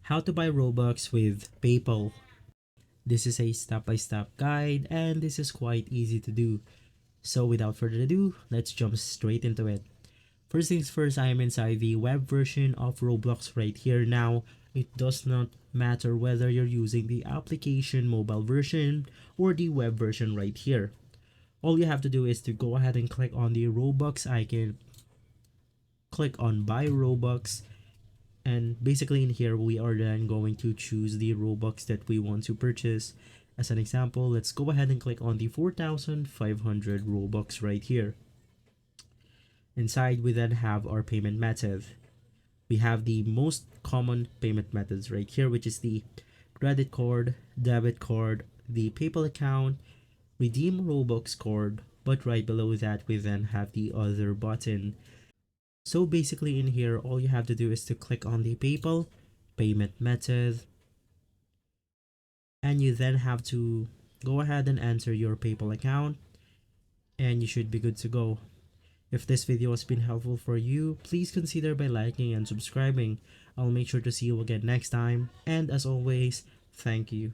how to buy Robux with PayPal. This is a step-by-step guide and this is quite easy to do. So without further ado, let's jump straight into it. First things first, I am inside the web version of Roblox right here now. It does not matter whether you're using the application mobile version or the web version right here. All you have to do is to go ahead and click on the Robux icon, click on buy Robux, and basically in here we are then going to choose the Robux that we want to purchase. As an example, let's go ahead and click on the 4,500 Robux right here. Inside we then have our payment method. We have the most common payment methods right here, which is the credit card, debit card, the PayPal account, redeem Robux card, but right below that we then have the other button. So basically in here, all you have to do is to click on the PayPal payment method, and you then have to go ahead and enter your PayPal account and you should be good to go. If this video has been helpful for you, please consider by liking and subscribing. I'll make sure to see you again next time, and as always, thank you.